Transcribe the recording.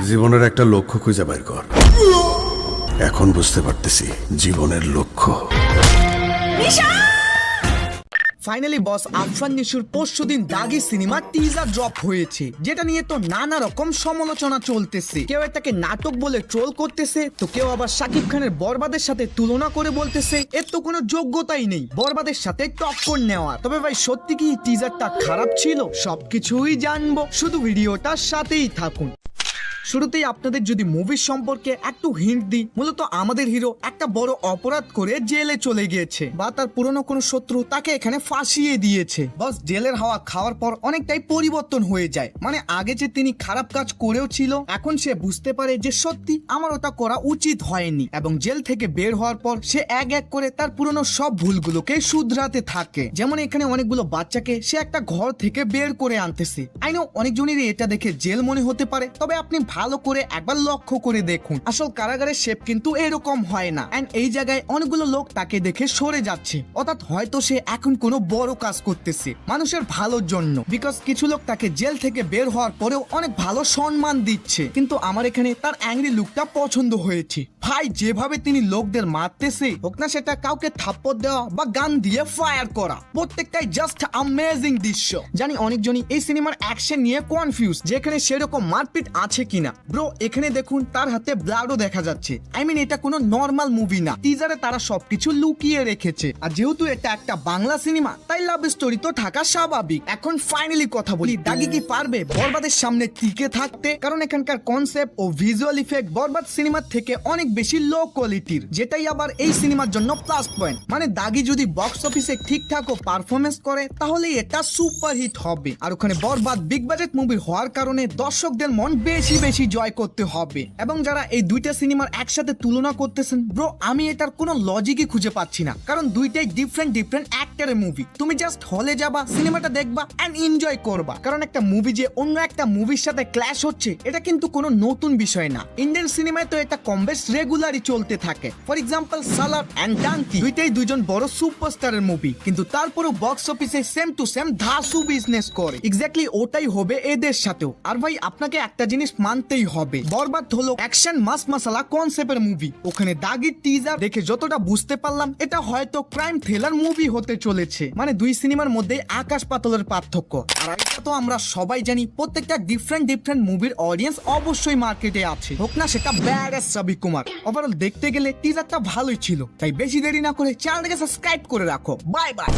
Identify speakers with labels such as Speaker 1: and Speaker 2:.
Speaker 1: জীবনের একটা লক্ষ্য খুঁজে বের কর। এখন বুঝতে পারতেছি জীবনের লক্ষ্য।
Speaker 2: ফাইনালি বস আফরান নিশোর পরশুদিন দাগি সিনেমার টিজার ড্রপ হয়েছে, যেটা নিয়ে তো নানা রকম সমালোচনা চলতেছে। কেউ এটাকে নাটক বলে ট্রোল করতেছে, তো কেউ আবার শাকিব খানের বরবাদের সাথে তুলনা করে বলতেছে এর তো কোনো যোগ্যতাই নেই বরবাদের সাথে টক্কর নেওয়া। তবে ভাই সত্যি কি টিজারটা খারাপ ছিল? সবকিছুই জানবো, শুধু ভিডিওটার সাথেই থাকুন। শুরুতেই আপনাদের যদি মুভির সম্পর্কে একটু হিন্ট দিই, মূলত আমাদের হিরো একটা বড় অপরাধ করে জেলে চলে গিয়েছে, বা তার পুরনো কোনো শত্রু তাকে এখানে ফাঁসিয়ে দিয়েছে। বস জেলের হাওয়া খাওয়ার পর অনেকটাই পরিবর্তন হয়ে যায়। মানে আগে যে তিনি খারাপ কাজ করেও ছিল, এখন সে বুঝতে পারে যে সত্যি আমার ওটা করা উচিত হয়নি, এবং জেল থেকে বের হওয়ার পর সে এক এক করে তার পুরনো সব ভুলগুলোকে শুধরাতে থাকে। যেমন এখানে অনেকগুলো বাচ্চাকে সে একটা ঘর থেকে বের করে আনতেছে। আই নো অনেকজনেরই এটা দেখে জেল মনে হতে পারে, তবে আপনি ভালো করে একবার লক্ষ্য করে দেখুন, আসল কারাগারের শেপ কিন্তু এরকম হয় না। এন্ড এই জায়গায় অনেকগুলো লোক তাকে দেখে সরে যাচ্ছে, অর্থাৎ হয়তো সে এখন কোনো বড় কাজ করতেছে মানুষের ভালোর জন্য। বিকজ কিছু লোক তাকে জেল থেকে বের হওয়ার পরেও অনেক ভালো সম্মান দিচ্ছে, কিন্তু আমার এখানে তার অ্যাংরি লুকটা পছন্দ হয়েছে। ভাই যেভাবে তিনি লোকদের মারতেছে, হোক না সেটা কাউকে থাপ্পড় দেওয়া বা গান দিয়ে ফায়ার করা, প্রত্যেকটাই জাস্ট অ্যামেজিং দৃশ্য। জানি অনেকজনই এই সিনেমার অ্যাকশন নিয়ে কনফিউজ, যেখানে সেরকম মারপিট আছে কিনা। ব্রো এখানে দেখুন তার হাতে ব্লাডও দেখা যাচ্ছে। আই মিন এটা কোনো নর্মাল মুভি না, টিজারে তারা সবকিছু লুকিয়ে রেখেছে। আর যেহেতু এটা একটা বাংলা সিনেমা, তাই লাভ স্টোরি তো থাকা স্বাভাবিক। এখন ফাইনালি কথা বলি, দাগি কি পারবে বরবাদের সামনে টিকে থাকতে? কারণ এখানকার কনসেপ্ট ও ভিজুয়াল ইফেক্ট বরবাদ সিনেমার থেকে অনেক বেশি লো কোয়ালিটির, যেটাই আবার এই সিনেমার জন্য প্লাস পয়েন্ট। মানে দাগি যদি বক্স অফিসে ঠিকঠাক ও পারফরমেন্স করে, তাহলে এটা সুপার হিট হবে। আর ওখানে বরবাদ বিগ বাজেট মুভি হওয়ার কারণে দর্শকদের মন বেশি বেশি জয় করতে হবে। এবং যারা এই দুইটা সিনেমার একসাথে তুলনা করতেছেন, ব্রো আমি এটার কোনো লজিকই খুঁজে পাচ্ছি না। কারণ দুইটাই ডিফারেন্ট অ্যাক্টরের মুভি। তুমি জাস্ট হলে যাবা, সিনেমাটা দেখবা এন্ড এনজয় করবা। কারণ একটা মুভি যে অন্য একটা মুভির সাথে ক্ল্যাশ হচ্ছে, এটা কিন্তু কোনো নতুন বিষয় না। ইন্ডিয়ান সিনেমায় তো এটা কম বেশ রেগুলারই চলতে থাকে। For example Salaar and Dunki দুইটাই দুজন বড় সুপারস্টারের মুভি, কিন্তু তারপরও বক্স অফিসে সেম টু সেম ধাসু বিজনেস করে। এক্স্যাক্টলি ওটাই হবে এদের সাথেও। আর ভাই আপনাকে একটা জিনিস মানতেই হবে, বরবাদ হলো অ্যাকশন মাস মাসালা কনসেপ্টের মুভি। ওখানে দাগির টিজার দেখে যতটা বুঝতে পারলাম, এটা হয়তো ক্রাইম থ্রিলার মুভি হতে চলেছে। মানে দুই সিনেমার মধ্যে আকাশ পাতালের পার্থক্য। আর এটা তো আমরা সবাই জানি, প্রত্যেকটা ডিফারেন্ট মুভির অডিয়েন্স অবশ্যই মার্কেটে আছে, হোক না সেটা ব্যাড এস রবি কুমার। ওভারঅল দেখতে গেলে টিজারটা ভালোই ছিল, তাই বেশি দেরি না করে চ্যানেলটাকে সাবস্ক্রাইব করে রাখো। Bye bye.